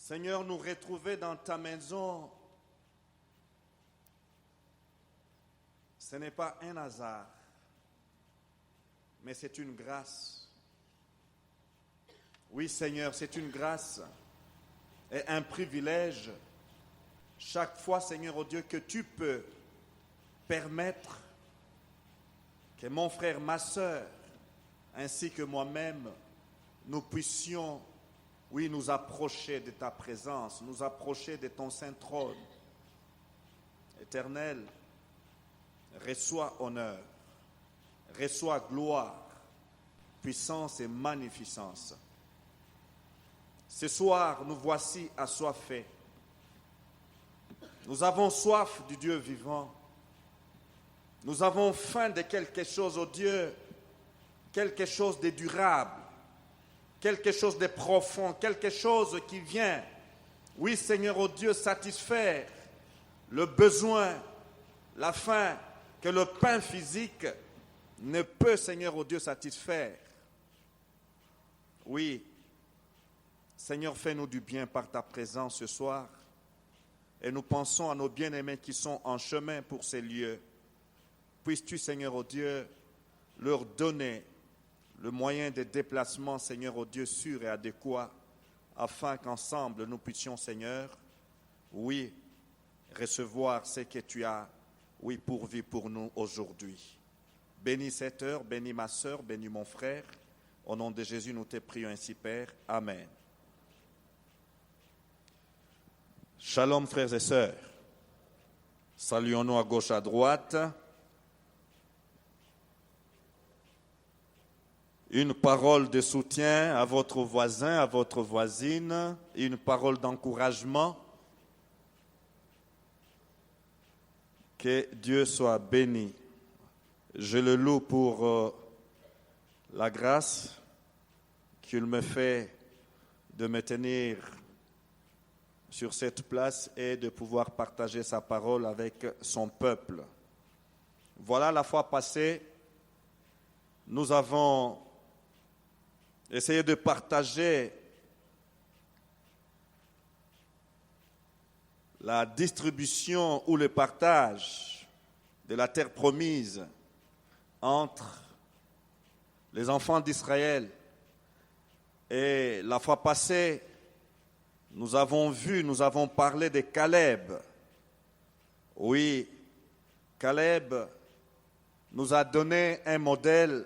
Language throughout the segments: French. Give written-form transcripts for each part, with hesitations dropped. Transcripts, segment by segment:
Seigneur, nous retrouver dans ta maison, ce n'est pas un hasard, mais c'est une grâce. Oui, Seigneur, c'est une grâce et un privilège. Chaque fois, Seigneur, oh Dieu, que tu peux permettre que mon frère, ma sœur, ainsi que moi-même, nous puissions, oui, nous approcher de ta présence, nous approcher de ton saint trône. Éternel, reçois honneur, reçois gloire, puissance et magnificence. Ce soir, nous voici assoiffés. Nous avons soif du Dieu vivant. Nous avons faim de quelque chose, oh Dieu, quelque chose de durable, quelque chose de profond, quelque chose qui vient, oui Seigneur, oh Dieu, satisfaire le besoin, la faim que le pain physique ne peut, Seigneur, oh Dieu, satisfaire. Oui, Seigneur, fais-nous du bien par ta présence ce soir. Et nous pensons à nos bien-aimés qui sont en chemin pour ces lieux. Puisses-tu, Seigneur, oh Dieu, leur donner le moyen de déplacement, Seigneur, oh Dieu, sûr et adéquat, afin qu'ensemble nous puissions, Seigneur, oui, recevoir ce que tu as, oui, pourvu pour nous aujourd'hui. Bénis cette heure, bénis ma sœur, bénis mon frère. Au nom de Jésus, nous te prions ainsi, Père. Amen. Shalom, frères et sœurs. Saluons-nous à gauche, à droite. Une parole de soutien à votre voisin, à votre voisine, une parole d'encouragement. Que Dieu soit béni. Je le loue pour la grâce qu'il me fait de me tenir sur cette place et de pouvoir partager sa parole avec son peuple. Voilà, la fois passée, nous avons essayé de partager la distribution ou le partage de la terre promise entre les enfants d'Israël. Et la fois passée, nous avons parlé de Caleb. Oui, Caleb nous a donné un modèle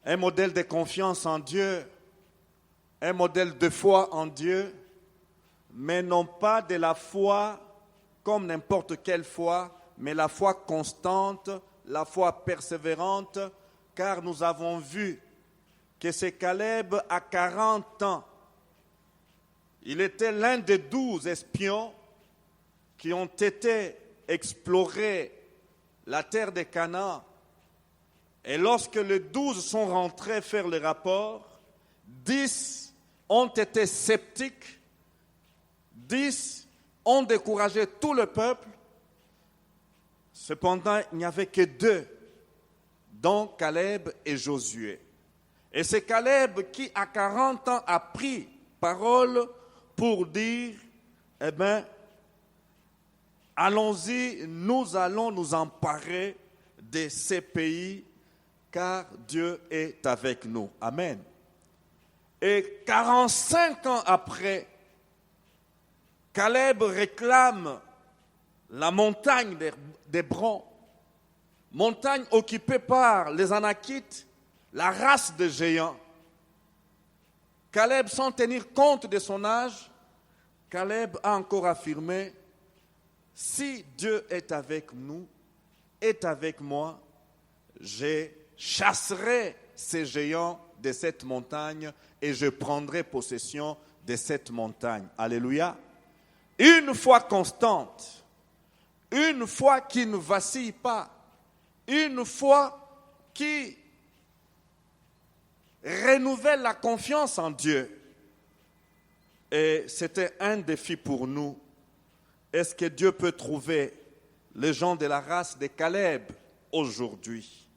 de confiance en Dieu, un modèle de foi en Dieu, mais non pas de la foi comme n'importe quelle foi, mais la foi constante, la foi persévérante, car nous avons vu que ce Caleb à 40 ans, il était l'un des 12 espions qui ont été explorer la terre de Canaan. Et lorsque les 12 sont rentrés faire le rapport, 10 ont été sceptiques, 10 ont découragé tout le peuple. Cependant, il n'y avait que 2, dont Caleb et Josué. Et c'est Caleb qui, à 40 ans, a pris parole pour dire, eh bien, allons-y, nous allons nous emparer de ces pays, car Dieu est avec nous. Amen. Et 45 ans après, Caleb réclame la montagne d'Hébron, montagne occupée par les Anakites, la race de géants. Caleb, sans tenir compte de son âge, Caleb a encore affirmé, si Dieu est avec nous, est avec moi, je chasserai ces géants de cette montagne et je prendrai possession de cette montagne. Alléluia. Une foi constante, une foi qui ne vacille pas, une foi qui renouvelle la confiance en Dieu. Et c'était un défi pour nous. Est-ce que Dieu peut trouver les gens de la race de Caleb aujourd'hui?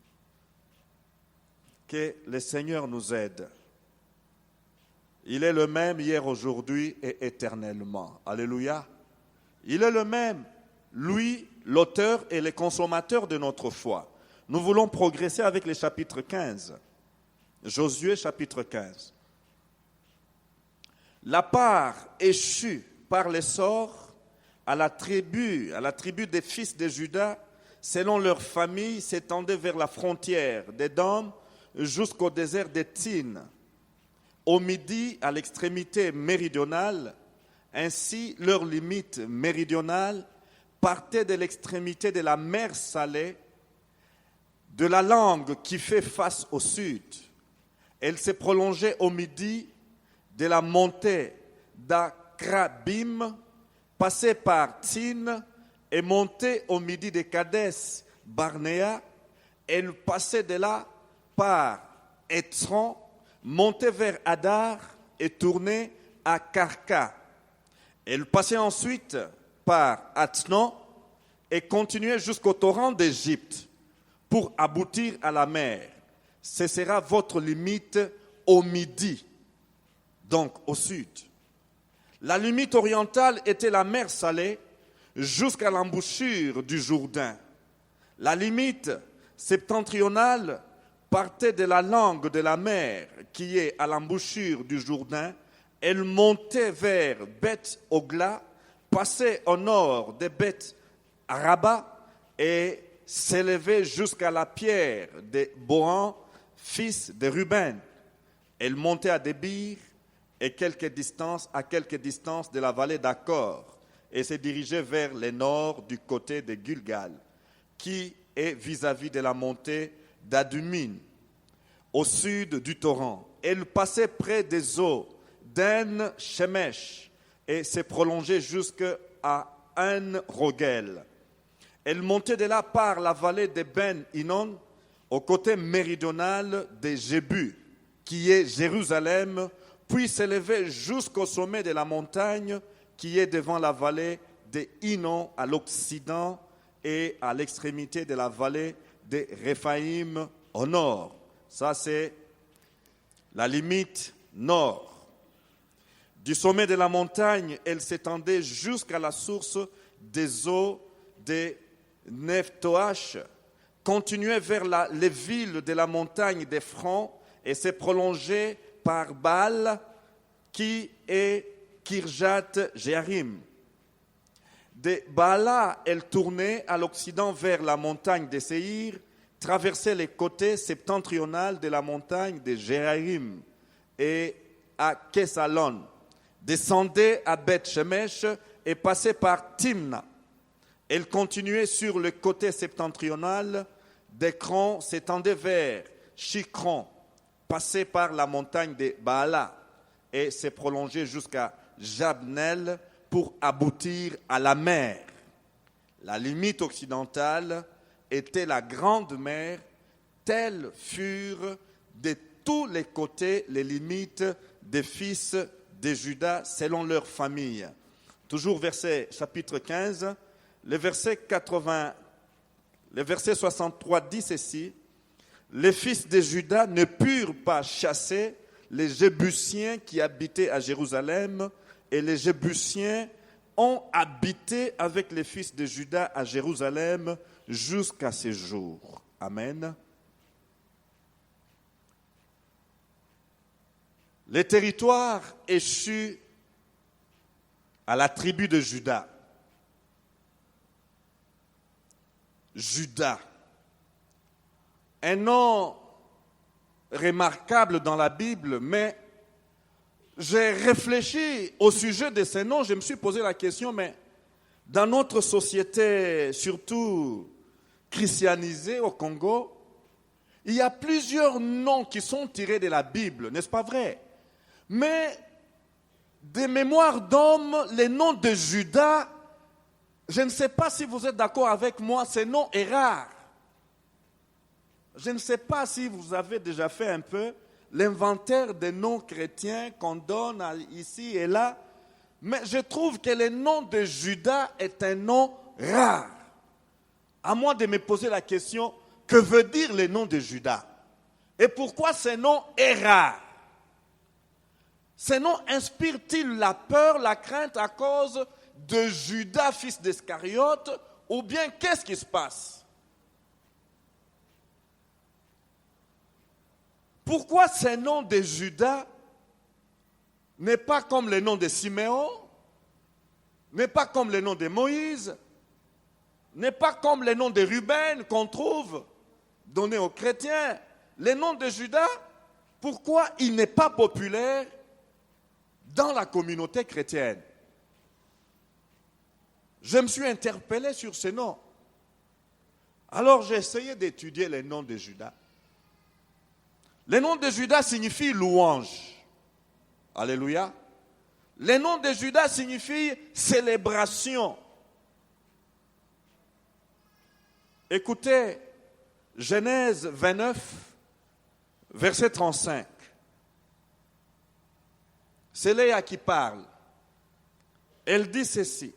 Que le Seigneur nous aide. Il est le même hier, aujourd'hui et éternellement. Alléluia. Il est le même, lui, l'auteur et le consommateur de notre foi. Nous voulons progresser avec le chapitre 15. Josué chapitre 15. La part échue par les sorts à la tribu des fils de Juda, selon leur famille, s'étendait vers la frontière d'Édom jusqu'au désert de Tsin. Au midi, à l'extrémité méridionale, ainsi leur limite méridionale partait de l'extrémité de la mer Salée, de la langue qui fait face au sud. Elle s'est prolongée au midi de la montée d'Akrabim, passée par Tsin et montée au midi de Kadès Barnéa. Elle passait de là par Étron, montait vers Hadar et tournait à Karka. Elle passait ensuite par Athnon et continuait jusqu'au torrent d'Égypte pour aboutir à la mer. Ce sera votre limite au midi, donc au sud. La limite orientale était la mer Salée jusqu'à l'embouchure du Jourdain. La limite septentrionale partait de la langue de la mer qui est à l'embouchure du Jourdain. Elle montait vers Beth-Ogla, passait au nord de Beth-Araba et s'élevait jusqu'à la pierre de Bohan, fils de Ruben. Elle montait à Débir et à quelques distances de la vallée d'Accor et se dirigeait vers le nord du côté de Gilgal, qui est vis-à-vis de la montée d'Adumim, au sud du torrent. Elle passait près des eaux d'En Shemesh et s'est prolongée jusqu'à En Rogel. Elle montait de là par la vallée de Ben Hinnom au côté méridional de Jébu, qui est Jérusalem, puis s'élevait jusqu'au sommet de la montagne qui est devant la vallée de Hinnom à l'occident et à l'extrémité de la vallée de Réphaïm au nord. Ça, c'est la limite nord. Du sommet de la montagne, elle s'étendait jusqu'à la source des eaux de Nephtoach, continuait vers les villes de la montagne d'Ephron et s'est prolongée par Baal, qui est Kirjat Jearim. De Baala, elle tournait à l'occident vers la montagne de Séhir, traversait les côtés septentrionaux de la montagne de Jéarim et à Kesalon, descendait à Beth-Shemesh et passait par Timna. Elle continuait sur le côté septentrional d'Écron, s'étendait vers Shikron, passait par la montagne de Baala et s'est prolongée jusqu'à Jabnel pour aboutir à la mer. La limite occidentale était la grande mer, telles furent de tous les côtés les limites des fils de Juda selon leur famille. Toujours verset chapitre 15, le verset 63 dit ceci: les fils de Juda ne purent pas chasser les Jébusiens qui habitaient à Jérusalem, et les Jébusiens ont habité avec les fils de Juda à Jérusalem jusqu'à ce jour. Amen. Les territoires échus à la tribu de Juda. Juda, un nom remarquable dans la Bible, mais j'ai réfléchi au sujet de ces noms, je me suis posé la question, mais dans notre société, surtout christianisée au Congo, il y a plusieurs noms qui sont tirés de la Bible, n'est-ce pas vrai? Mais des mémoires d'hommes, les noms de Juda, je ne sais pas si vous êtes d'accord avec moi, ce nom est rare. Je ne sais pas si vous avez déjà fait un peu l'inventaire des noms chrétiens qu'on donne ici et là, mais je trouve que le nom de Juda est un nom rare. À moi de me poser la question, que veut dire le nom de Juda? Et pourquoi ce nom est rare? Ces noms inspirent-ils la peur, la crainte à cause de Judas, fils d'Iscariote, ou bien qu'est-ce qui se passe? Pourquoi ces noms de Judas n'est pas comme les noms de Siméon, n'est pas comme les noms de Moïse, n'est pas comme les noms de Ruben qu'on trouve donnés aux chrétiens? Les noms de Judas, pourquoi il n'est pas populaire dans la communauté chrétienne? Je me suis interpellé sur ces noms. Alors j'ai essayé d'étudier les noms de Judas. Les noms de Judas signifient louange. Alléluia. Les noms de Judas signifient célébration. Écoutez, Genèse 29, verset 35. C'est Léa qui parle. Elle dit ceci.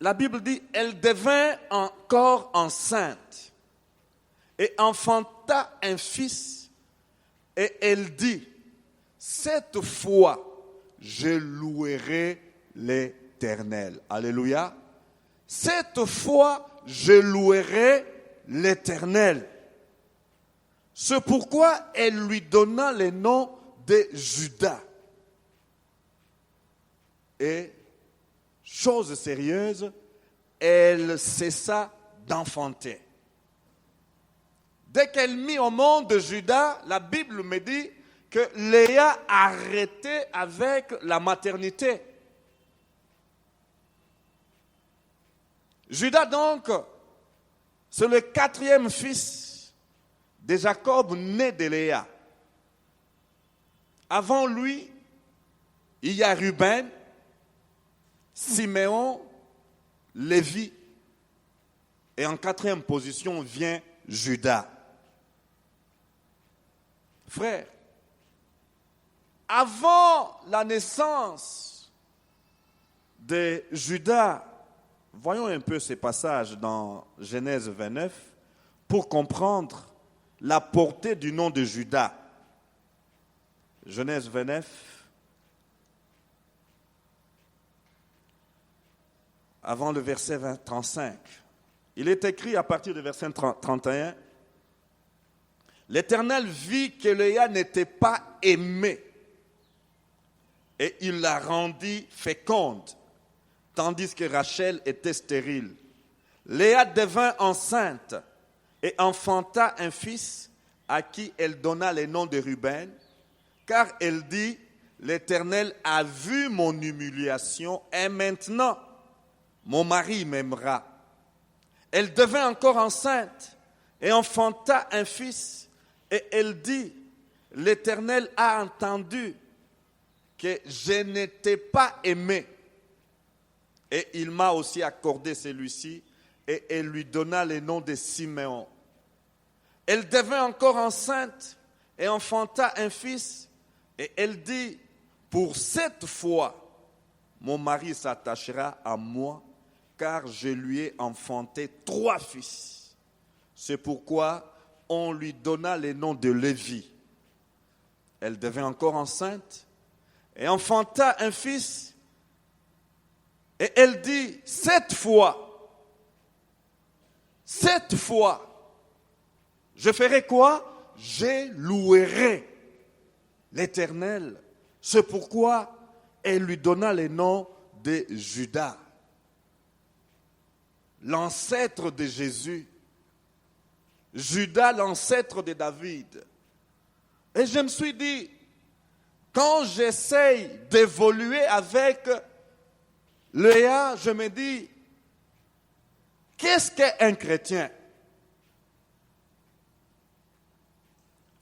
La Bible dit, elle devint encore enceinte et enfanta un fils, et elle dit, cette fois, je louerai l'Éternel. Alléluia. Cette fois, je louerai l'Éternel. C'est pourquoi elle lui donna le nom de Judas. Et, chose sérieuse, elle cessa d'enfanter. Dès qu'elle mit au monde Judas, la Bible me dit que Léa arrêtait avec la maternité. Judas donc, c'est le 4e fils de Jacob né de Léa. Avant lui, il y a Ruben, Siméon, Lévi. Et en 4e position vient Judas. Frère, avant la naissance de Judas, voyons un peu ces passages dans Genèse 29 pour comprendre la portée du nom de Judas. Genèse 29, avant le verset 35. Il est écrit à partir du verset 31, « L'Éternel vit que Léa n'était pas aimée, et il la rendit féconde, tandis que Rachel était stérile. Léa devint enceinte et enfanta un fils à qui elle donna le nom de Ruben, car elle dit, l'Éternel a vu mon humiliation et maintenant mon mari m'aimera. Elle devint encore enceinte et enfanta un fils, et elle dit, l'Éternel a entendu que je n'étais pas aimée, et il m'a aussi accordé celui-ci, et elle lui donna le nom de Siméon. Elle devint encore enceinte et enfanta un fils, et elle dit, pour cette fois, mon mari s'attachera à moi, car je lui ai enfanté 3 fils. C'est pourquoi on lui donna le nom de Lévi. Elle devint encore enceinte et enfanta un fils, et elle dit, cette fois, je ferai quoi? Je louerai l'Éternel. C'est pourquoi elle lui donna le nom de Judas, l'ancêtre de Jésus. Judas, l'ancêtre de David. Et je me suis dit, quand j'essaye d'évoluer avec Léa, je me dis, qu'est-ce qu'est un chrétien?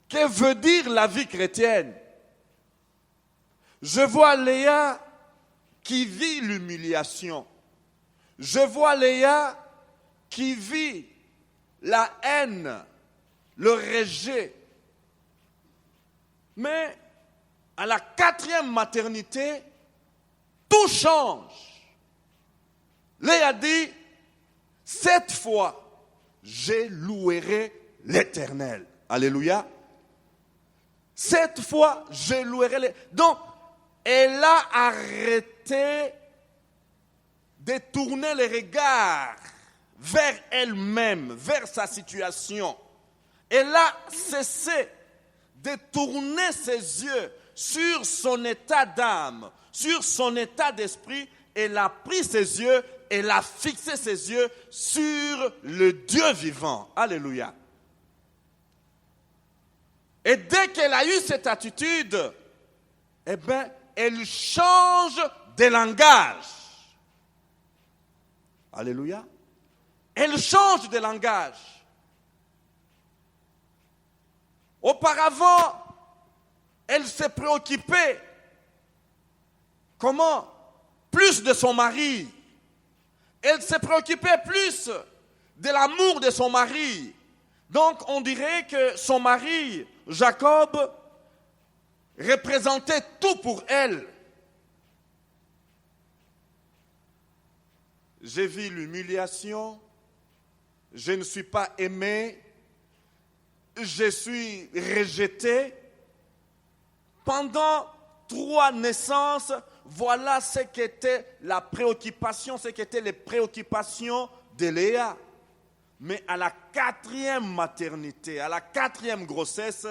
Que veut dire la vie chrétienne? Je vois Léa qui vit l'humiliation. Je vois Léa qui vit la haine, le rejet. Mais à la 4e maternité, tout change. Léa dit, cette fois, je louerai l'Éternel. Alléluia. Cette fois, je louerai les... Donc, elle a arrêté de tourner les regards vers elle-même, vers sa situation. Elle a cessé de tourner ses yeux sur son état d'âme, sur son état d'esprit. Elle a pris ses yeux, elle a fixé ses yeux sur le Dieu vivant. Alléluia. Et dès qu'elle a eu cette attitude, eh bien, elle change de langage. Alléluia. Elle change de langage. Auparavant, elle s'est préoccupée. Comment? Plus de son mari. Elle s'est préoccupée plus de l'amour de son mari. Donc, on dirait que son mari, Jacob, représentait tout pour elle. J'ai vu l'humiliation, je ne suis pas aimé, je suis rejeté. Pendant 3 naissances, voilà ce qu'était la préoccupation, ce qu'étaient les préoccupations de Léa. Mais à la 4e maternité, à la 4e grossesse,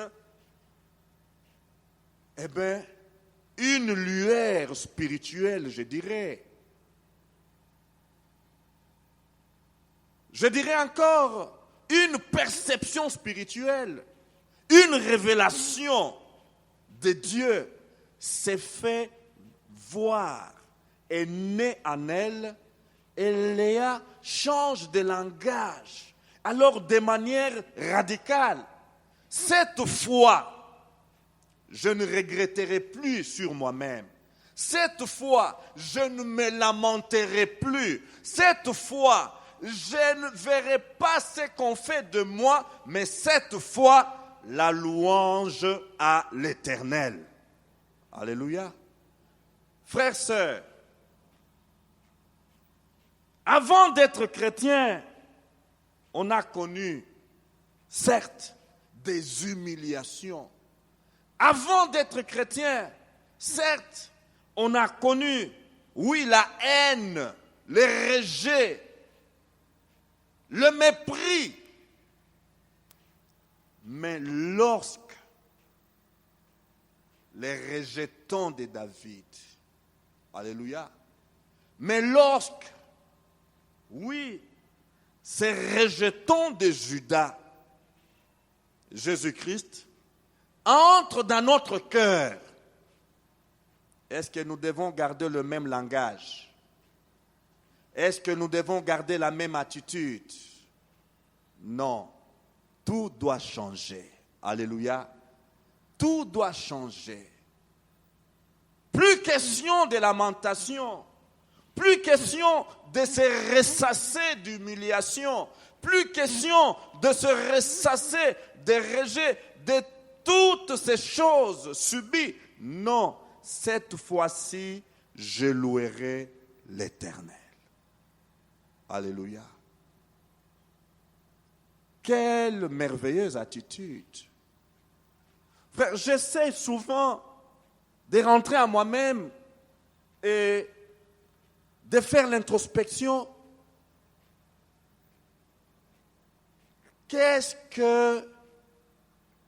eh bien, une lueur spirituelle, je dirais. Je dirais encore, une perception spirituelle, une révélation de Dieu s'est fait voir, est née en elle, et Léa change de langage, alors de manière radicale. Cette fois, je ne regretterai plus sur moi-même. Cette fois, je ne me lamenterai plus. Cette fois, je ne verrai pas ce qu'on fait de moi, mais cette fois, la louange à l'Éternel. Alléluia. Frères, sœurs, avant d'être chrétien, on a connu, certes, des humiliations. Avant d'être chrétien, certes, on a connu, oui, la haine, le rejet, le mépris. Mais lorsque les rejetons de David, alléluia, mais lorsque, oui, ces rejetons de Judas, Jésus-Christ, entre dans notre cœur, est-ce que nous devons garder le même langage? Est-ce que nous devons garder la même attitude? Non. Tout doit changer. Alléluia. Tout doit changer. Plus question de lamentation. Plus question de se ressasser d'humiliation. Plus question de se ressasser de rejet, de toutes ces choses subies. Non. Cette fois-ci, je louerai l'Éternel. Alléluia. Quelle merveilleuse attitude. Frère, j'essaie souvent de rentrer à moi-même et de faire l'introspection. Qu'est-ce que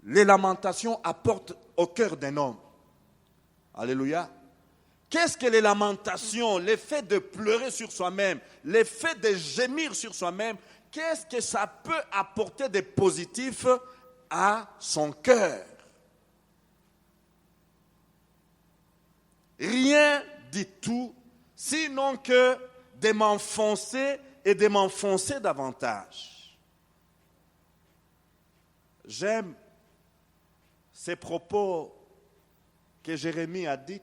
les lamentations apportent au cœur d'un homme? Alléluia. Qu'est-ce que les lamentations, l'effet de pleurer sur soi-même, l'effet de gémir sur soi-même, qu'est-ce que ça peut apporter de positif à son cœur? Rien du tout, sinon que de m'enfoncer et de m'enfoncer davantage. J'aime ces propos que Jérémie a dit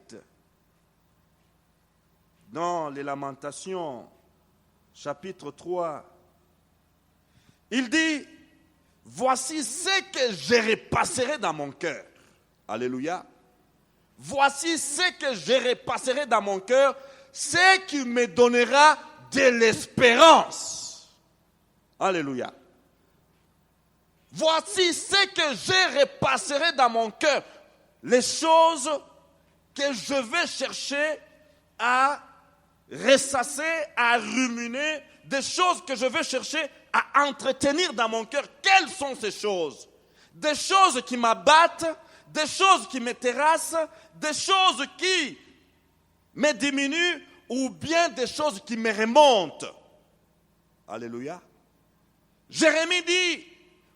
dans les Lamentations, chapitre 3. Il dit, voici ce que je repasserai dans mon cœur. Alléluia. Voici ce que je repasserai dans mon cœur, ce qui me donnera de l'espérance. Alléluia. Voici ce que je repasserai dans mon cœur. les choses que je vais chercher à ressasser, à ruminer, des choses que je vais chercher à entretenir dans mon cœur. Quelles sont ces choses? Des choses qui m'abattent, des choses qui me terrassent, des choses qui me diminuent ou bien des choses qui me remontent. Alléluia. Jérémie dit,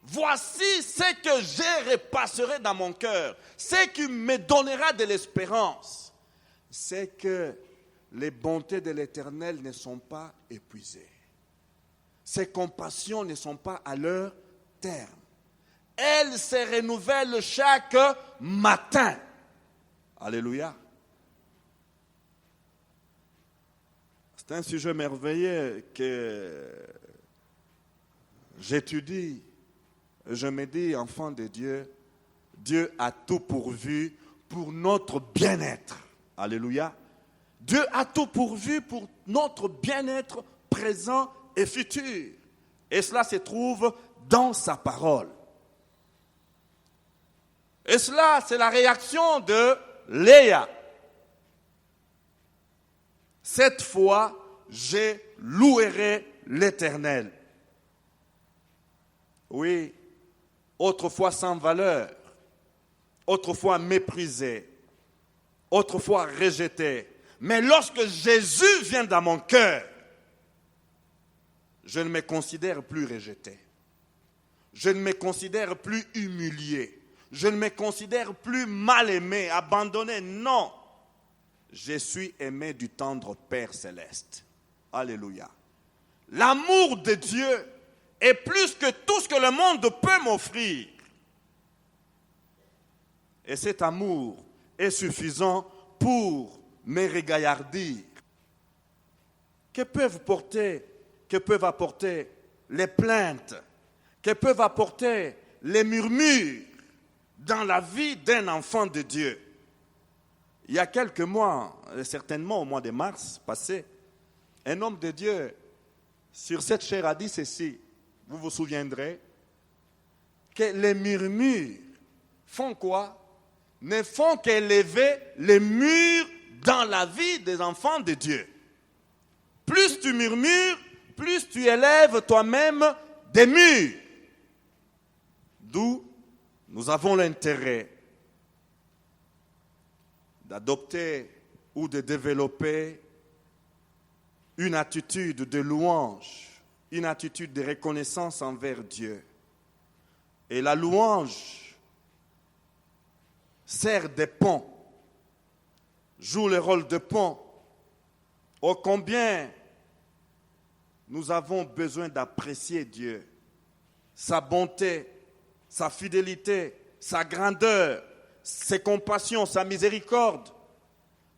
voici ce que je repasserai dans mon cœur, ce qui me donnera de l'espérance. C'est que les bontés de l'Éternel ne sont pas épuisées. Ses compassions ne sont pas à leur terme. Elles se renouvellent chaque matin. Alléluia. C'est un sujet merveilleux que j'étudie. Je me dis, enfant de Dieu, Dieu a tout pourvu pour notre bien-être. Alléluia. Dieu a tout pourvu pour notre bien-être présent et futur. Et cela se trouve dans sa parole. Et cela, c'est la réaction de Léa. Cette fois, je louerai l'Éternel. Oui, autrefois sans valeur, autrefois méprisé, autrefois rejeté. Mais lorsque Jésus vient dans mon cœur, je ne me considère plus rejeté. Je ne me considère plus humilié. Je ne me considère plus mal aimé, abandonné. Non. Je suis aimé du tendre Père céleste. Alléluia. L'amour de Dieu est plus que tout ce que le monde peut m'offrir. Et cet amour est suffisant pour me régaillardir. Que peuvent apporter les plaintes, que peuvent apporter les murmures dans la vie d'un enfant de Dieu? Il y a quelques mois, certainement au mois de mars passé, un homme de Dieu sur cette chaire a dit ceci. Vous vous souviendrez que les murmures font quoi? Ne font qu'élever les murs dans la vie des enfants de Dieu. Plus tu murmures, plus tu élèves toi-même des murs. D'où nous avons l'intérêt d'adopter ou de développer une attitude de louange, une attitude de reconnaissance envers Dieu. Et la louange sert de pont, joue le rôle de pont. Ô combien nous avons besoin d'apprécier Dieu, sa bonté, sa fidélité, sa grandeur, ses compassions, sa miséricorde.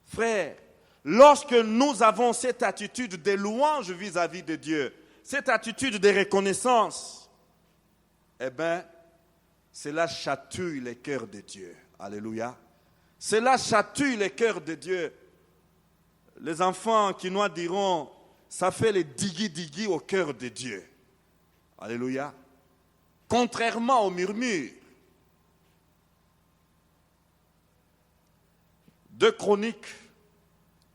Frère, lorsque nous avons cette attitude de louange vis-à-vis de Dieu, cette attitude de reconnaissance, eh bien, cela chatouille les cœurs de Dieu. Alléluia. Cela chatouille les cœurs de Dieu. Les enfants qui nous diront, ça fait les digui-digui au cœur de Dieu. Alléluia. Contrairement aux murmures. 2 Chroniques,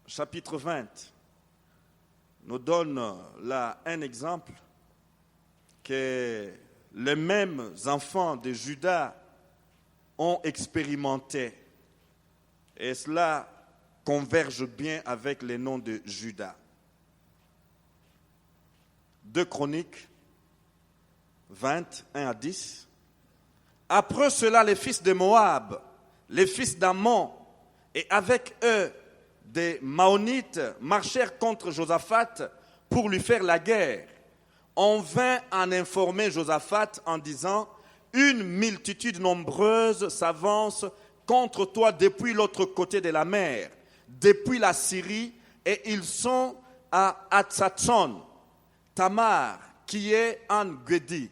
chapitre 20, nous donne là un exemple que les mêmes enfants de Juda ont expérimenté. Et cela converge bien avec les noms de Juda. 2 Chroniques 20, 1 à 10. Après cela, les fils de Moab, les fils d'Ammon, et avec eux des Maonites marchèrent contre Josaphat pour lui faire la guerre. On vint en informer Josaphat en disant, une multitude nombreuse s'avance contre toi depuis l'autre côté de la mer, depuis la Syrie, et ils sont à Hatzatson, Tamar, qui est en Gedi.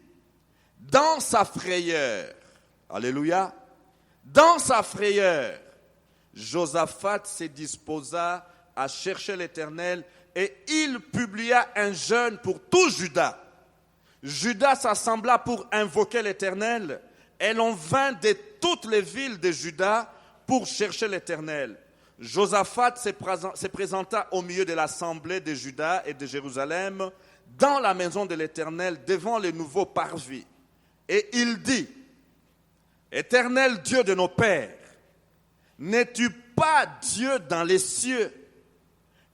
Dans sa frayeur, alléluia, dans sa frayeur, Josaphat se disposa à chercher l'Éternel et il publia un jeûne pour tout Juda. Juda s'assembla pour invoquer l'Éternel et l'on vint de toutes les villes de Juda pour chercher l'Éternel. Josaphat se présenta au milieu de l'assemblée de Juda et de Jérusalem dans la maison de l'Éternel devant le nouveau parvis. Et il dit, Éternel Dieu de nos pères, n'es-tu pas Dieu dans les cieux?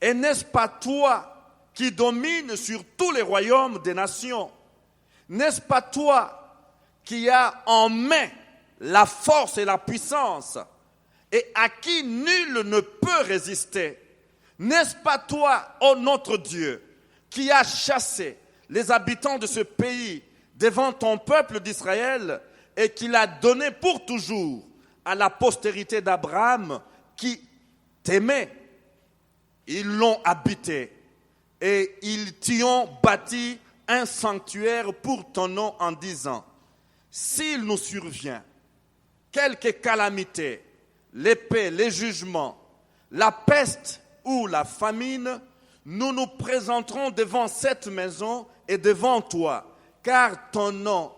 Et n'est-ce pas toi qui domines sur tous les royaumes des nations? N'est-ce pas toi qui as en main la force et la puissance et à qui nul ne peut résister? N'est-ce pas toi, ô notre Dieu, qui as chassé les habitants de ce pays devant ton peuple d'Israël et qui l'a donné pour toujours à la postérité d'Abraham qui t'aimait? Ils l'ont habité et ils t'y ont bâti un sanctuaire pour ton nom en disant, s'il nous survient quelque calamité, l'épée, les jugements, la peste ou la famine, nous nous présenterons devant cette maison et devant toi, car ton nom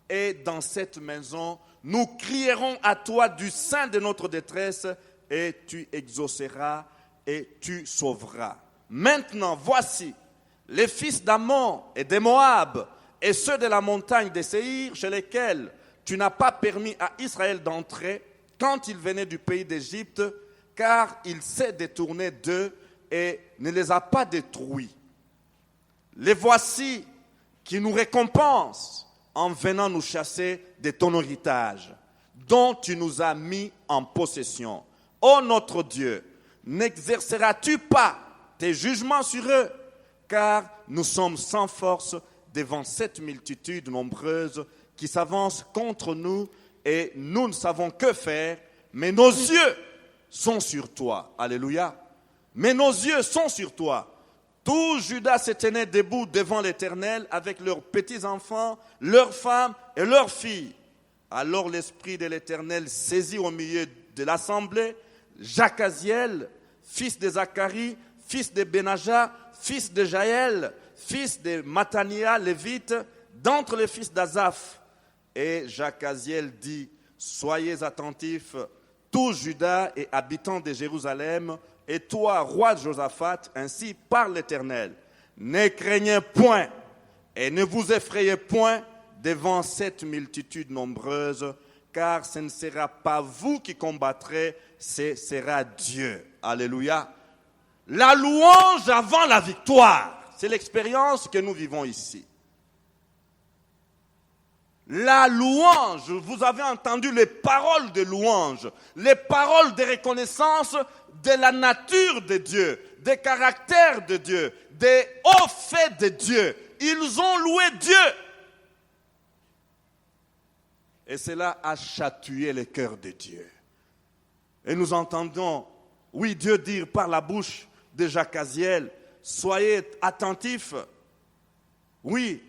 est dans cette maison. Nous crierons à toi du sein de notre détresse et tu exauceras et tu sauveras. Maintenant, voici les fils d'Ammon et de Moab et ceux de la montagne de Séhir chez lesquels tu n'as pas permis à Israël d'entrer quand il venait du pays d'Égypte, car il s'est détourné d'eux et ne les a pas détruits. Les voici qui nous récompensent en venant nous chasser de ton héritage, dont tu nous as mis en possession. Ô notre Dieu, n'exerceras-tu pas tes jugements sur eux? Car nous sommes sans force devant cette multitude nombreuse qui s'avance contre nous et nous ne savons que faire, mais nos yeux sont sur toi. Alléluia. Mais nos yeux sont sur toi. Tout Juda se tenait debout devant l'Éternel avec leurs petits-enfants, leurs femmes et leurs filles. Alors l'Esprit de l'Éternel saisit au milieu de l'assemblée Jacaziel, fils de Zacharie, fils de Benaja, fils de Jaël, fils de Matania, lévite, d'entre les fils d'Azaph. Et Jacaziel dit, soyez attentifs, tout Juda et habitants de Jérusalem, et toi, roi Josaphat, ainsi parle l'Éternel. Ne craignez point et ne vous effrayez point devant cette multitude nombreuse, car ce ne sera pas vous qui combattrez, ce sera Dieu. Alléluia. La louange avant la victoire, c'est l'expérience que nous vivons ici. La louange, vous avez entendu les paroles de louange, les paroles de reconnaissance de la nature de Dieu, des caractères de Dieu, des hauts faits de Dieu. Ils ont loué Dieu. Et cela a chatouillé le cœur de Dieu. Et nous entendons, oui, Dieu dire par la bouche de Jacaziel, soyez attentifs. Oui,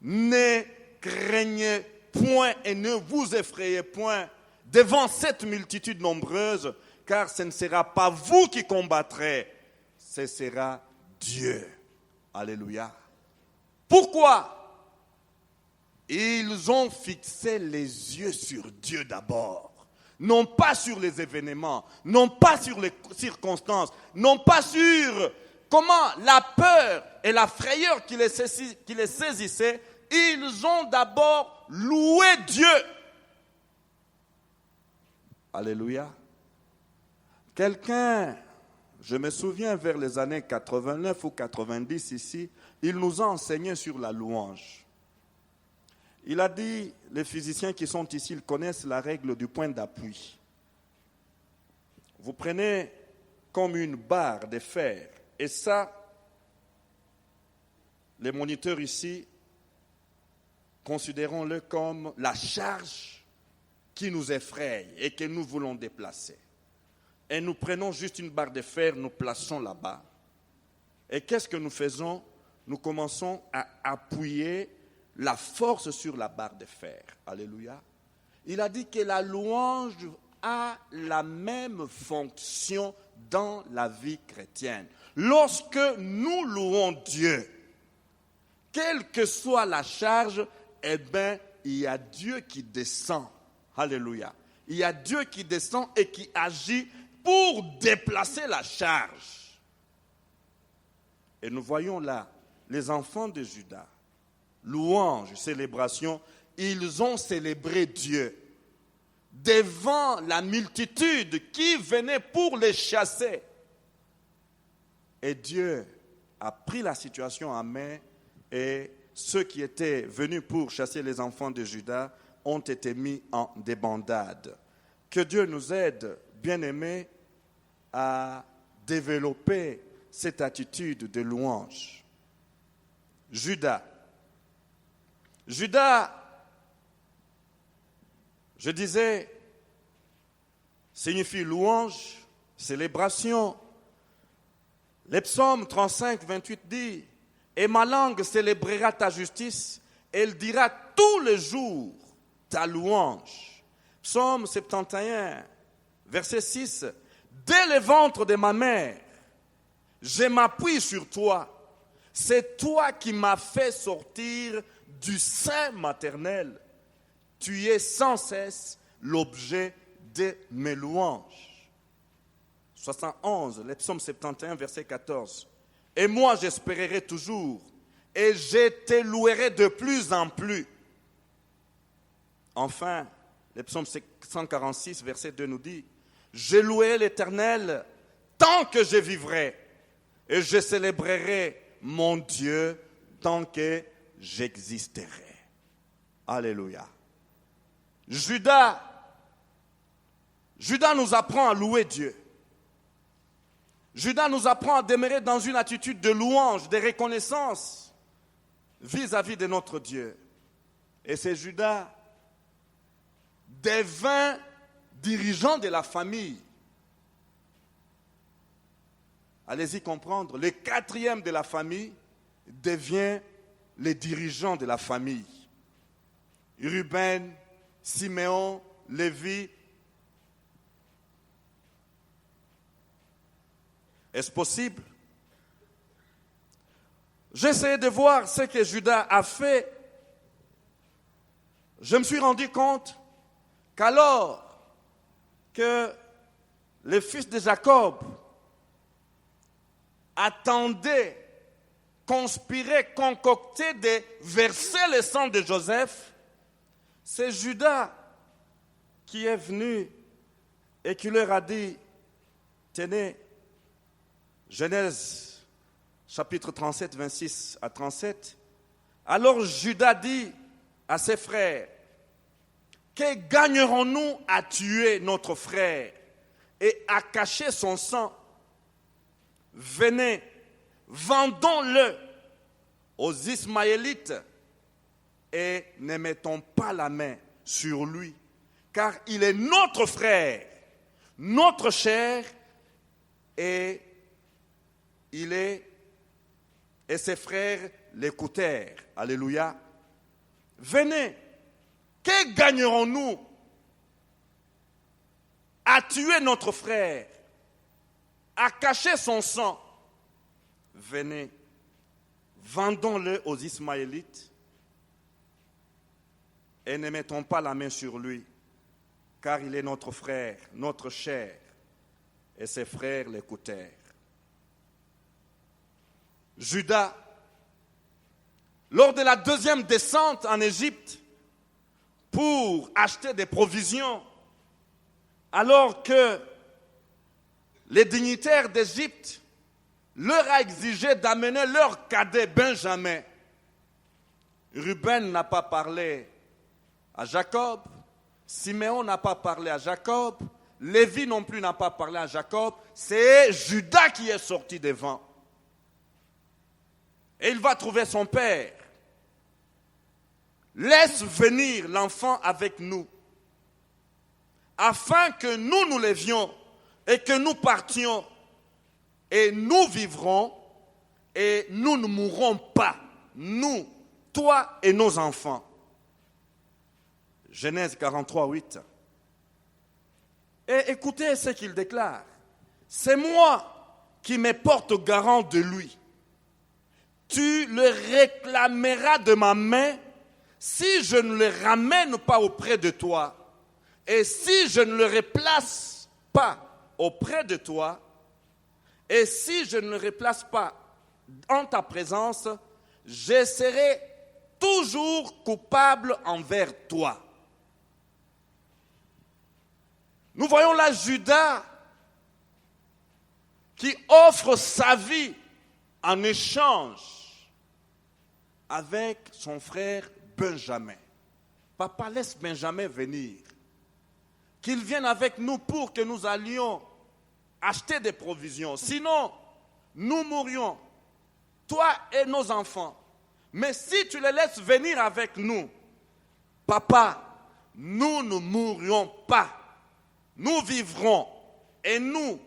ne craignez point et ne vous effrayez point devant cette multitude nombreuse, car ce ne sera pas vous qui combattrez, ce sera Dieu. Alléluia. Pourquoi? Ils ont fixé les yeux sur Dieu d'abord, non pas sur les événements, non pas sur les circonstances, non pas sur comment la peur et la frayeur qui les saisissaient. Ils ont d'abord loué Dieu. Alléluia. Quelqu'un, je me souviens vers les années 89 ou 90 ici, il nous a enseigné sur la louange. Il a dit, les physiciens qui sont ici, ils connaissent la règle du point d'appui. Vous prenez comme une barre de fer, et ça, les moniteurs ici, considérons-le comme la charge qui nous effraie et que nous voulons déplacer. Et nous prenons juste une barre de fer, nous plaçons là-bas. Et qu'est-ce que nous faisons? Nous commençons à appuyer la force sur la barre de fer. Alléluia. Il a dit que la louange a la même fonction dans la vie chrétienne. Lorsque nous louons Dieu, quelle que soit la charge, eh bien, il y a Dieu qui descend. Alléluia. il y a Dieu qui descend et qui agit pour déplacer la charge. Et nous voyons là les enfants de Juda, louange, célébration, ils ont célébré Dieu devant la multitude qui venait pour les chasser. Et Dieu a pris la situation en main et ceux qui étaient venus pour chasser les enfants de Juda ont été mis en débandade. Que Dieu nous aide, bien-aimés, à développer cette attitude de louange. Juda, je disais, signifie louange, célébration. Les psaumes 35, 28 dit, « Et ma langue célébrera ta justice, elle dira tous les jours ta louange. » Psaume 71, verset 6, « Dès le ventre de ma mère, je m'appuie sur toi. C'est toi qui m'as fait sortir du sein maternel. Tu es sans cesse l'objet de mes louanges. » 71, le psaume 71, verset 14. « Et moi j'espérerai toujours, et je te louerai de plus en plus. » Enfin, le psaume 146, verset 2 nous dit, « Je louerai l'Éternel tant que je vivrai, et je célébrerai mon Dieu tant que j'existerai. » Alléluia. Juda nous apprend à louer Dieu. Juda nous apprend à demeurer dans une attitude de louange, de reconnaissance vis-à-vis de notre Dieu. Et c'est Juda devint dirigeant de la famille. Allez-y comprendre, le quatrième de la famille devient le dirigeant de la famille. Ruben, Siméon, Lévi. Est-ce possible? J'essayais de voir ce que Juda a fait. Je me suis rendu compte qu'alors que les fils de Jacob attendaient, conspiraient, concoctaient de verser le sang de Joseph, c'est Juda qui est venu et qui leur a dit, tenez, Genèse chapitre 37, 26 à 37, alors Juda dit à ses frères, que gagnerons-nous à tuer notre frère et à cacher son sang? Venez, vendons-le aux Ismaélites et ne mettons pas la main sur lui, car il est notre frère, notre chair, et ses frères l'écoutèrent. Alléluia. Venez, que gagnerons-nous à tuer notre frère, à cacher son sang? Venez, vendons-le aux Ismaélites et ne mettons pas la main sur lui, car il est notre frère, notre chair. Et ses frères l'écoutèrent. Juda, lors de la deuxième descente en Égypte pour acheter des provisions, alors que les dignitaires d'Égypte leur a exigé d'amener leur cadet Benjamin, Ruben n'a pas parlé à Jacob, Siméon n'a pas parlé à Jacob, Lévi non plus n'a pas parlé à Jacob, c'est Juda qui est sorti devant. Et il va trouver son père. Laisse venir l'enfant avec nous, afin que nous levions et que nous partions, et nous vivrons, et nous ne mourrons pas, nous, toi et nos enfants. Genèse 43, 8. Et écoutez ce qu'il déclare. C'est moi qui me porte garant de lui. Tu le réclameras de ma main si je ne le ramène pas auprès de toi. Et si je ne le replace pas auprès de toi, et si je ne le replace pas en ta présence, je serai toujours coupable envers toi. Nous voyons là Judas qui offre sa vie en échange avec son frère Benjamin. Papa, laisse Benjamin venir. Qu'il vienne avec nous pour que nous allions acheter des provisions. Sinon, nous mourrions, toi et nos enfants. Mais si tu les laisses venir avec nous, papa, nous ne mourrions pas. Nous vivrons. Et nous,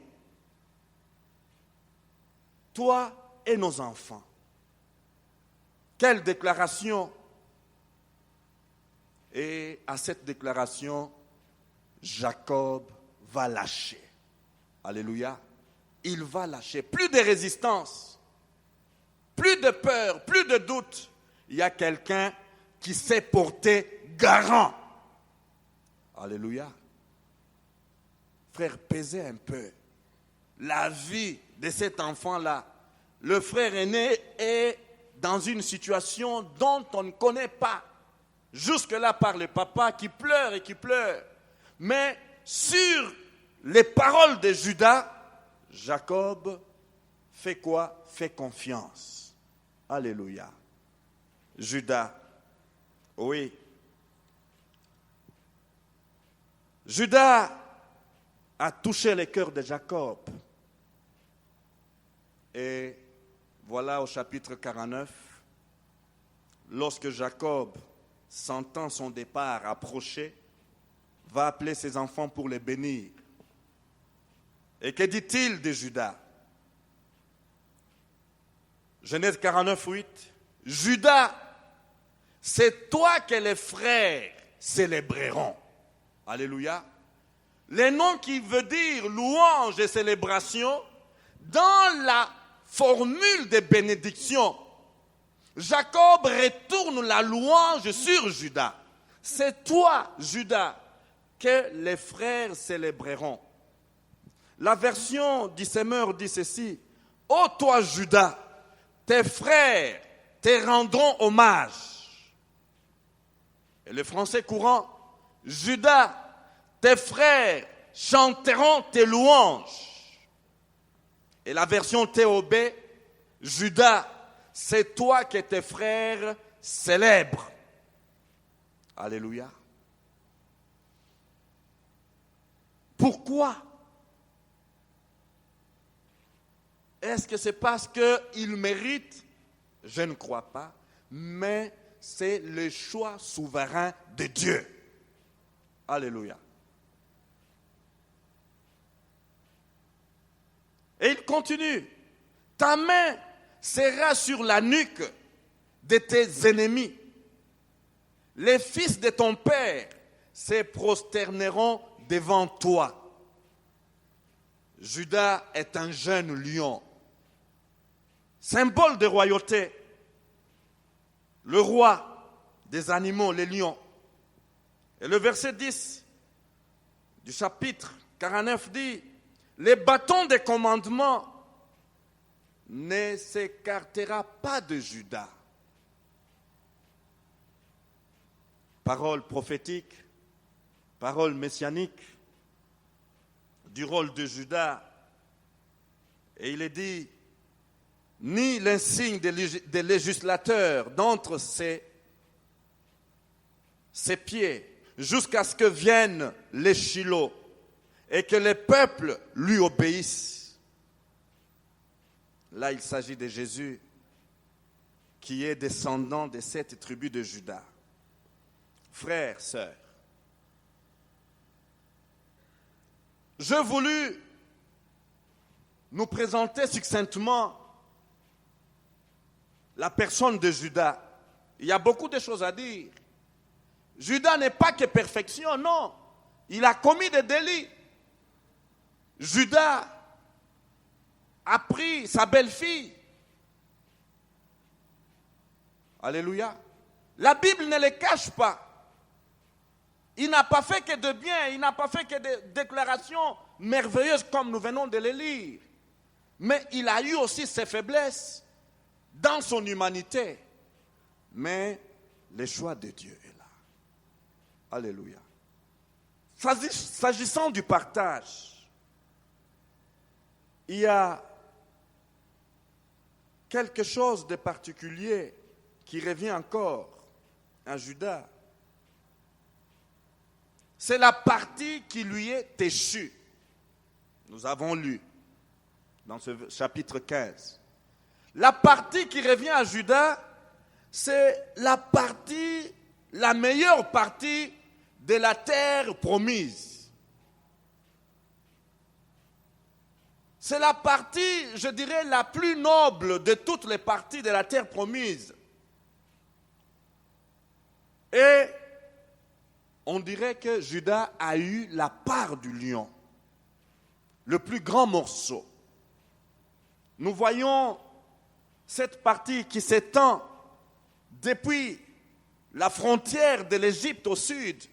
toi et nos enfants. Quelle déclaration! Et à cette déclaration, Jacob va lâcher. Alléluia. Il va lâcher. Plus de résistance, plus de peur, plus de doute. Il y a quelqu'un qui s'est porté garant. Alléluia. Frère, pesez un peu la vie de cet enfant-là. Le frère aîné est dans une situation dont on ne connaît pas. Jusque-là par le papa qui pleure et qui pleure. Mais sur les paroles de Judas, Jacob fait quoi? Fait confiance. Alléluia. Judas, oui. Judas a touché le cœur de Jacob. Et voilà au chapitre 49, lorsque Jacob, sentant son départ approcher, va appeler ses enfants pour les bénir. Et que dit-il de Judas? Genèse 49, 8. Judas, c'est toi que les frères célébreront. Alléluia. Les noms qui veut dire louange et célébration, dans la formule de bénédiction, Jacob retourne la louange sur Judas. C'est toi, Judas, que les frères célébreront. La version du Semeur dit ceci: ô toi, Judas, tes frères te rendront hommage. Et le français courant: Judas, tes frères chanteront tes louanges. Et la version TOB: Judas, c'est toi que tes frères célèbrent. Alléluia. Pourquoi? Est-ce que c'est parce qu'il mérite? Je ne crois pas. Mais c'est le choix souverain de Dieu. Alléluia. Et il continue. Ta main sera sur la nuque de tes ennemis. Les fils de ton père se prosterneront devant toi. Judas est un jeune lion, symbole de royauté. Le roi des animaux, les lions. Et le verset 10 du chapitre 49 dit: les bâtons des commandements ne s'écartera pas de Judas. Parole prophétique, parole messianique du rôle de Judas. Et il est dit: ni l'insigne des législateurs d'entre ses pieds, jusqu'à ce que viennent les Shiloh et que les peuples lui obéissent. Là, il s'agit de Jésus, qui est descendant de cette tribu de Judas. Frères, sœurs, je voulus nous présenter succinctement la personne de Judas. Il y a beaucoup de choses à dire. Judas n'est pas que perfection, non. Il a commis des délits. Judas a pris sa belle-fille. Alléluia. La Bible ne le cache pas. Il n'a pas fait que de bien, il n'a pas fait que de déclarations merveilleuses comme nous venons de les lire. Mais il a eu aussi ses faiblesses dans son humanité. Mais le choix de Dieu est là. Alléluia. S'agissant du partage, il y a quelque chose de particulier qui revient encore à Judas. C'est la partie qui lui est échue. Nous avons lu dans ce chapitre 15. La partie qui revient à Judas, c'est la partie, la meilleure partie de la terre promise. C'est la partie, je dirais, la plus noble de toutes les parties de la terre promise. Et on dirait que Judas a eu la part du lion, le plus grand morceau. Nous voyons cette partie qui s'étend depuis la frontière de l'Égypte au sud.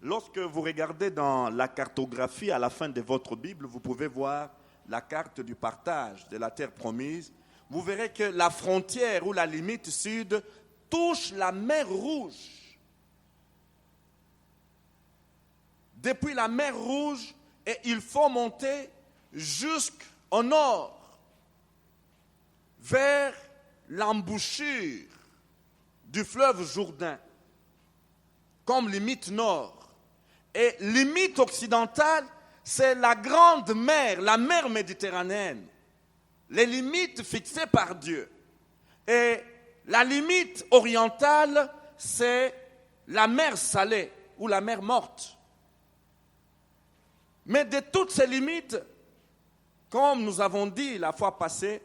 Lorsque vous regardez dans la cartographie à la fin de votre Bible, vous pouvez voir la carte du partage de la terre promise. Vous verrez que la frontière ou la limite sud touche la mer Rouge. Depuis la mer Rouge, et il faut monter jusqu'au nord, vers l'embouchure du fleuve Jourdain, comme limite nord. Et limite occidentale, c'est la grande mer, la mer Méditerranéenne. Les limites fixées par Dieu. Et la limite orientale, c'est la mer Salée ou la mer Morte. Mais de toutes ces limites, comme nous avons dit la fois passée,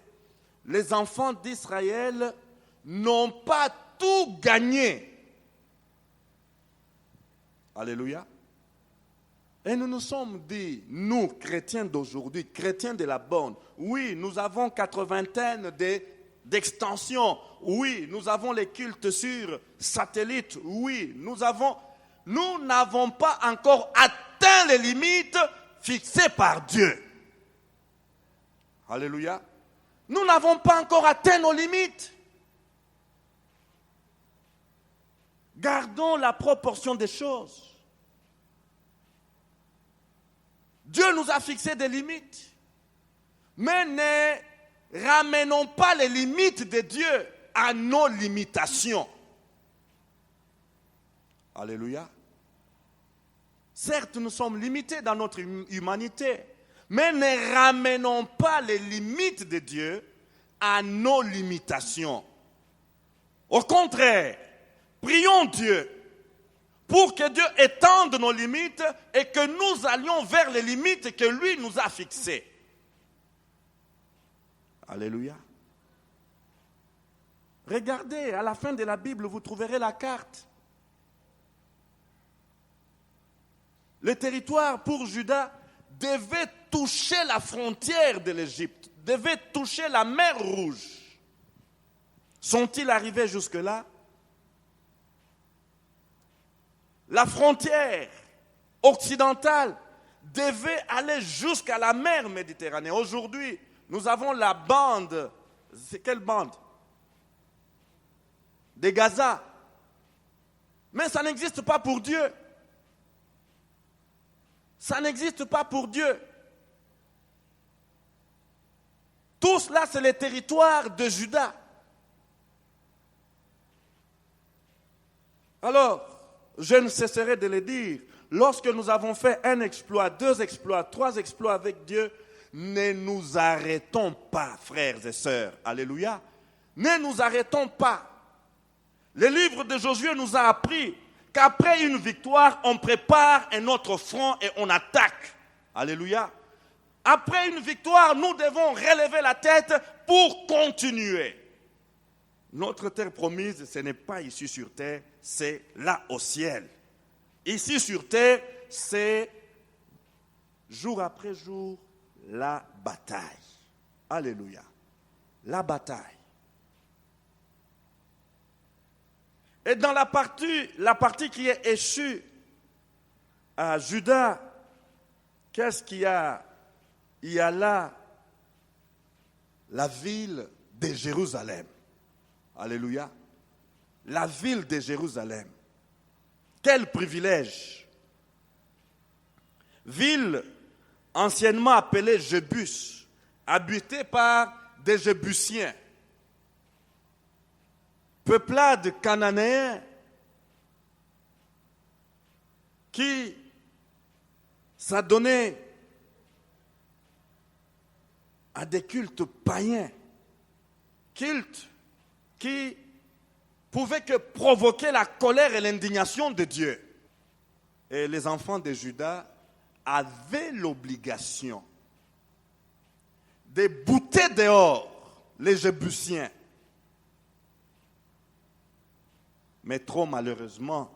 les enfants d'Israël n'ont pas tout gagné. Alléluia. Et nous nous sommes dit, nous, chrétiens d'aujourd'hui, chrétiens de la bonne, oui, nous avons 80 d'extension, oui, nous avons les cultes sur satellite, oui, nous n'avons pas encore atteint les limites fixées par Dieu. Alléluia. Nous n'avons pas encore atteint nos limites. Gardons la proportion des choses. Dieu nous a fixé des limites. Mais ne ramenons pas les limites de Dieu à nos limitations. Alléluia. Certes, nous sommes limités dans notre humanité, mais ne ramenons pas les limites de Dieu à nos limitations. Au contraire, prions Dieu pour que Dieu étende nos limites et que nous allions vers les limites que lui nous a fixées. Alléluia. Regardez, à la fin de la Bible, vous trouverez la carte. Le territoire pour Juda devait toucher la frontière de l'Égypte, devait toucher la mer Rouge. Sont-ils arrivés jusque-là? La frontière occidentale devait aller jusqu'à la mer Méditerranée. Aujourd'hui, nous avons la bande, c'est quelle bande? De Gaza. Mais ça n'existe pas pour Dieu. Ça n'existe pas pour Dieu. Tout cela, c'est le territoire de Juda. Alors, je ne cesserai de le dire, lorsque nous avons fait un exploit, 2 exploits, 3 exploits avec Dieu, ne nous arrêtons pas, frères et sœurs. Alléluia. Ne nous arrêtons pas. Le livre de Josué nous a appris qu'après une victoire, on prépare un autre front et on attaque. Alléluia. Après une victoire, nous devons relever la tête pour continuer. Notre terre promise, ce n'est pas ici sur terre, c'est là au ciel. Ici sur terre, c'est jour après jour la bataille. Alléluia. La bataille. Et dans la partie qui est échue, à Juda, qu'est-ce qu'il y a? Il y a là la ville de Jérusalem. Alléluia. La ville de Jérusalem. Quel privilège. Ville anciennement appelée Jébus, habitée par des Jébusiens. Peuplade cananéen qui s'adonnait à des cultes païens, cultes qui pouvaient que provoquer la colère et l'indignation de Dieu. Et les enfants de Juda avaient l'obligation de bouter dehors les Jébusiens. Mais trop malheureusement,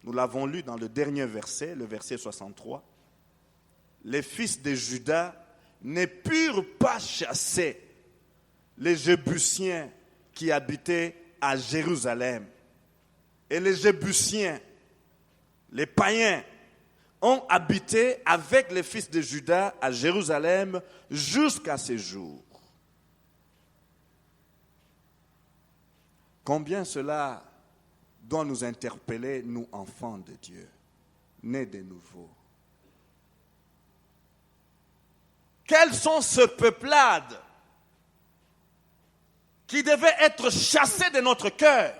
nous l'avons lu dans le dernier verset, le verset 63, les fils de Juda ne purent pas chasser les Jébusiens qui habitaient à Jérusalem. Et les Jébusiens, les païens, ont habité avec les fils de Juda à Jérusalem jusqu'à ce jour. Combien cela doit nous interpeller, nous enfants de Dieu, nés de nouveau. Quelles sont ces peuplades qui devaient être chassées de notre cœur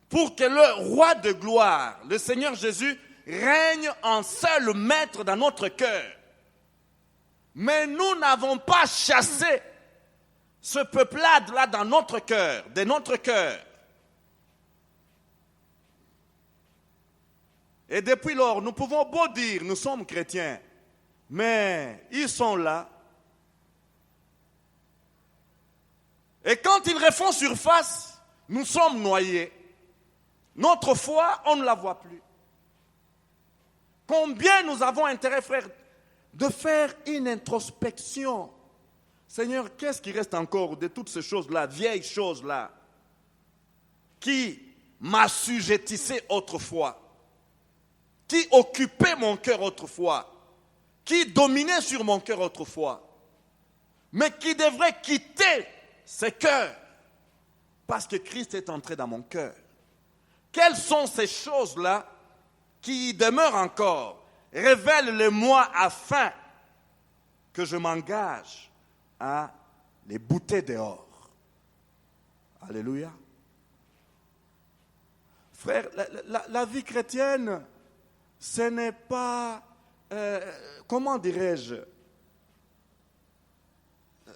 pour que le roi de gloire, le Seigneur Jésus, règne en seul maître dans notre cœur. Mais nous n'avons pas chassé ce peuplade-là dans notre cœur, de notre cœur. Et depuis lors, nous pouvons beau dire, nous sommes chrétiens, mais ils sont là. Et quand ils refont surface, nous sommes noyés. Notre foi, on ne la voit plus. Combien nous avons intérêt, frère, de faire une introspection. Seigneur, qu'est-ce qui reste encore de toutes ces choses-là, vieilles choses-là, qui m'assujettissaient autrefois, qui occupaient mon cœur autrefois, qui dominaient sur mon cœur autrefois, mais qui devraient quitter ce cœur parce que Christ est entré dans mon cœur. Quelles sont ces choses-là qui y demeurent encore? Révèle-les-moi afin que je m'engage à les bouter dehors. Alléluia. Frère, la vie chrétienne, ce n'est pas, comment dirais-je,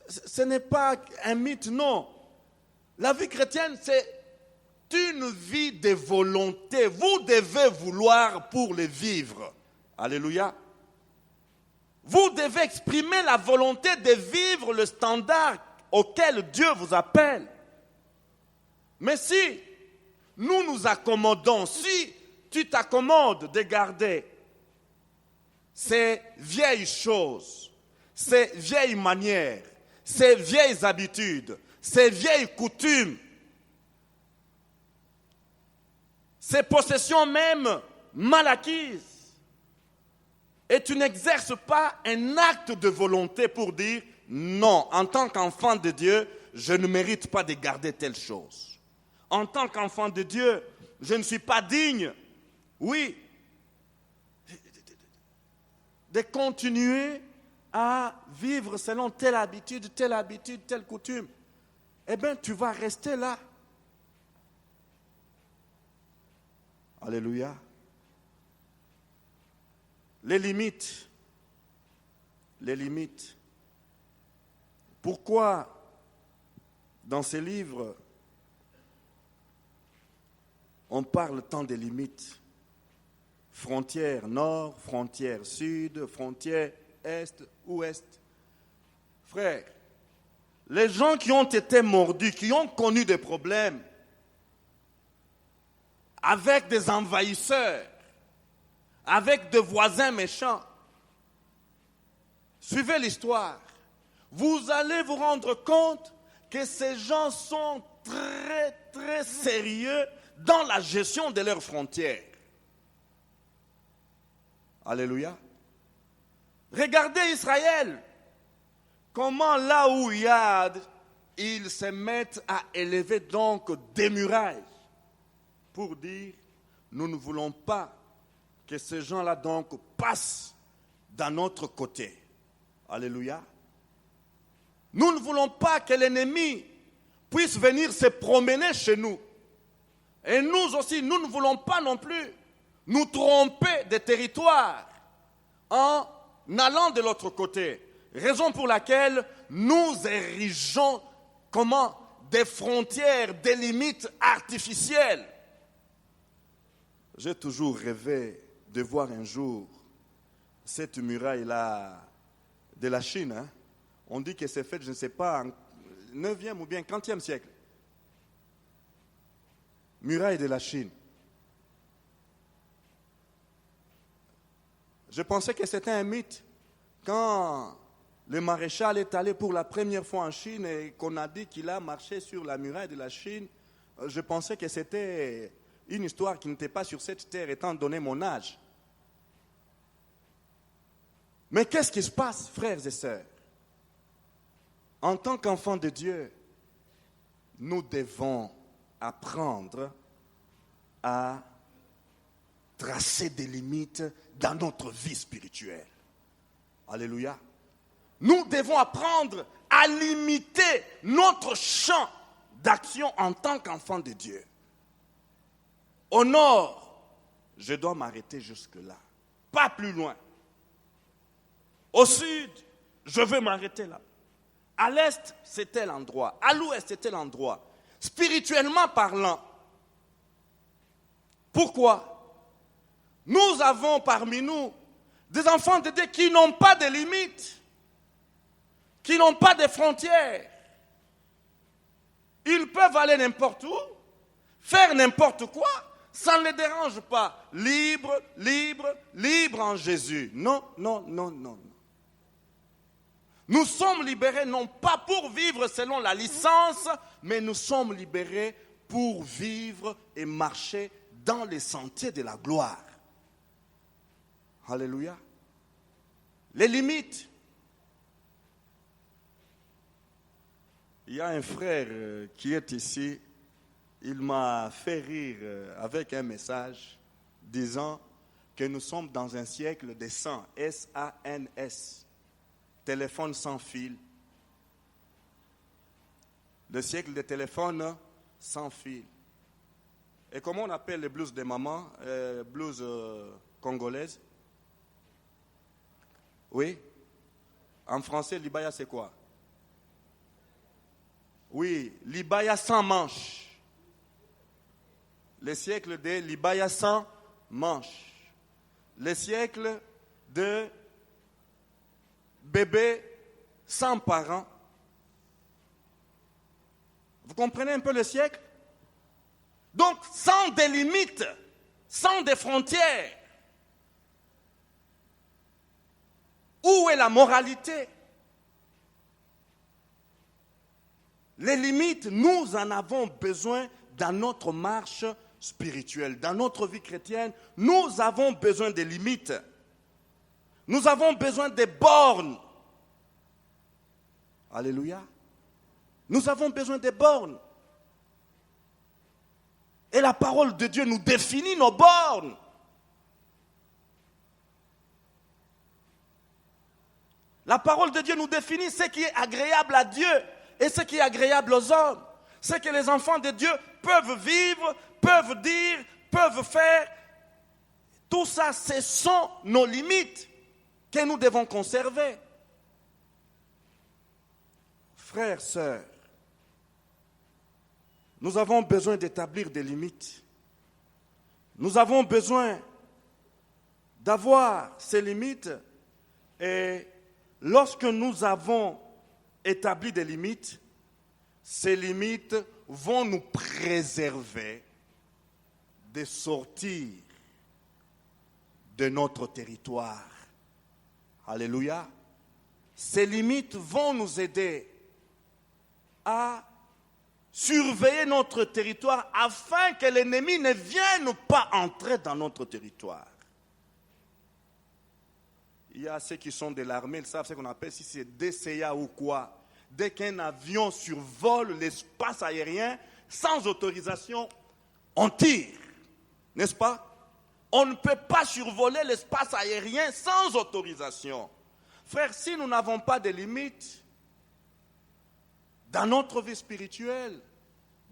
ce n'est pas un mythe, non. La vie chrétienne, c'est une vie de volonté. Vous devez vouloir pour les vivre. Alléluia. Vous devez exprimer la volonté de vivre le standard auquel Dieu vous appelle. Mais si nous nous accommodons, si tu t'accommodes de garder ces vieilles choses, ces vieilles manières, ces vieilles habitudes, ces vieilles coutumes, ces possessions même mal acquises, et tu n'exerces pas un acte de volonté pour dire non, en tant qu'enfant de Dieu, je ne mérite pas de garder telle chose. En tant qu'enfant de Dieu, je ne suis pas digne, oui, de continuer à vivre selon telle habitude, telle coutume. Eh bien, tu vas rester là. Alléluia. Les limites. Les limites. Pourquoi dans ces livres on parle tant des limites? Frontière nord, frontière sud, frontière est, ouest. Frère, les gens qui ont été mordus, qui ont connu des problèmes avec des envahisseurs, avec des voisins méchants, suivez l'histoire. Vous allez vous rendre compte que ces gens sont très, très sérieux dans la gestion de leurs frontières. Alléluia. Regardez Israël. Comment là où il y a, ils se mettent à élever donc des murailles pour dire, nous ne voulons pas que ces gens-là donc passent dans notre côté. Alléluia. Nous ne voulons pas que l'ennemi puisse venir se promener chez nous. Et nous aussi, nous ne voulons pas non plus nous tromper des territoires en allant de l'autre côté. Raison pour laquelle nous érigeons comment des frontières, des limites artificielles. J'ai toujours rêvé de voir un jour cette muraille-là de la Chine. Hein. On dit que c'est fait, je ne sais pas, en 9e ou bien 40e siècle. Muraille de la Chine. Je pensais que c'était un mythe. Quand le maréchal est allé pour la première fois en Chine et qu'on a dit qu'il a marché sur la muraille de la Chine, je pensais que c'était une histoire qui n'était pas sur cette terre, étant donné mon âge. Mais qu'est-ce qui se passe, frères et sœurs? En tant qu'enfants de Dieu, nous devons apprendre à tracer des limites dans notre vie spirituelle. Alléluia. Nous devons apprendre à limiter notre champ d'action en tant qu'enfants de Dieu. Au nord, je dois m'arrêter jusque-là, pas plus loin. Au sud, je veux m'arrêter là. À l'est, c'est tel endroit. À l'ouest, c'est tel endroit. Spirituellement parlant. Pourquoi? Nous avons parmi nous des enfants de Dieu qui n'ont pas de limites, qui n'ont pas de frontières. Ils peuvent aller n'importe où, faire n'importe quoi, ça ne les dérange pas. Libre, libre, libre en Jésus. Non, non, non, non. Nous sommes libérés non pas pour vivre selon la licence, mais nous sommes libérés pour vivre et marcher dans les sentiers de la gloire. Alléluia. Les limites. Il y a un frère qui est ici, il m'a fait rire avec un message disant que nous sommes dans un siècle de sans, S-A-N-S. Téléphone sans fil. Le siècle des téléphones sans fil. Et comment on appelle les blouses des mamans, blouses congolaises? Oui. En français, l'ibaya c'est quoi? Oui, l'ibaya sans manche. Le siècle de l'ibaya sans manche. Le siècle de bébé sans parents. Vous comprenez un peu le siècle? Donc, sans des limites, sans des frontières. Où est la moralité? Les limites, nous en avons besoin dans notre marche spirituelle, dans notre vie chrétienne. Nous avons besoin des limites. Nous avons besoin des bornes. Alléluia. Nous avons besoin des bornes. Et la parole de Dieu nous définit nos bornes. La parole de Dieu nous définit ce qui est agréable à Dieu et ce qui est agréable aux hommes. Ce que les enfants de Dieu peuvent vivre, peuvent dire, peuvent faire. Tout ça, ce sont nos limites que nous devons conserver. Frères, sœurs, nous avons besoin d'établir des limites. Nous avons besoin d'avoir ces limites et lorsque nous avons établi des limites, ces limites vont nous préserver de sortir de notre territoire. Alléluia. Ces limites vont nous aider à surveiller notre territoire afin que l'ennemi ne vienne pas entrer dans notre territoire. Il y a ceux qui sont de l'armée, ils savent ce qu'on appelle si c'est DCA ou quoi. Dès qu'un avion survole l'espace aérien, sans autorisation, on tire. N'est-ce pas? On ne peut pas survoler l'espace aérien sans autorisation. Frères, si nous n'avons pas de limites dans notre vie spirituelle,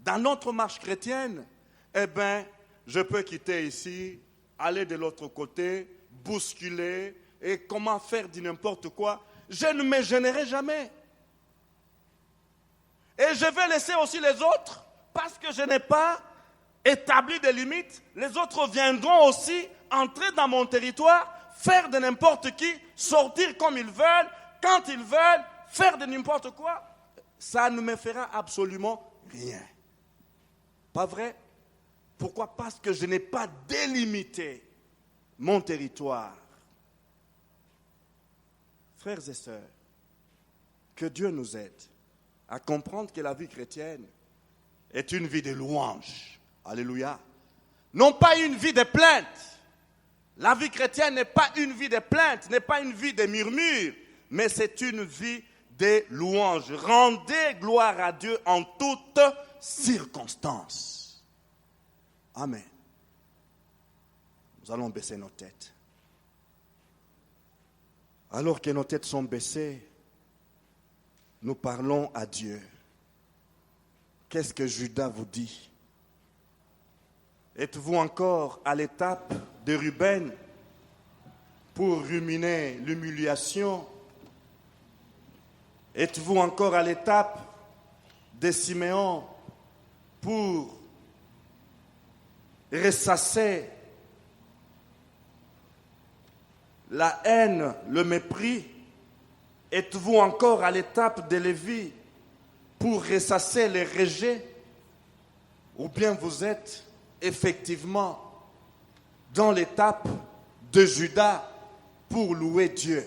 dans notre marche chrétienne, eh bien, je peux quitter ici, aller de l'autre côté, bousculer, et comment faire du n'importe quoi. Je ne me gênerai jamais. Et je vais laisser aussi les autres, parce que je n'ai pas établi de limites. Les autres viendront aussi entrer dans mon territoire, faire de n'importe qui, sortir comme ils veulent, quand ils veulent, faire de n'importe quoi. Ça ne me fera absolument rien. Pas vrai? Pourquoi? Parce que je n'ai pas délimité mon territoire. Frères et sœurs, que Dieu nous aide à comprendre que la vie chrétienne est une vie de louange. Alléluia. Non pas une vie de plainte. La vie chrétienne n'est pas une vie de plainte, n'est pas une vie de murmures, mais c'est une vie de louange. Rendez gloire à Dieu en toutes circonstances. Amen. Nous allons baisser nos têtes. Alors que nos têtes sont baissées, nous parlons à Dieu. Qu'est-ce que Judas vous dit? Êtes-vous encore à l'étape de Ruben pour ruminer l'humiliation? Êtes-vous encore à l'étape de Siméon pour ressasser la haine, le mépris? Êtes-vous encore à l'étape de Lévi pour ressasser les rejets? Ou bien vous êtes effectivement dans l'étape de Judas pour louer Dieu?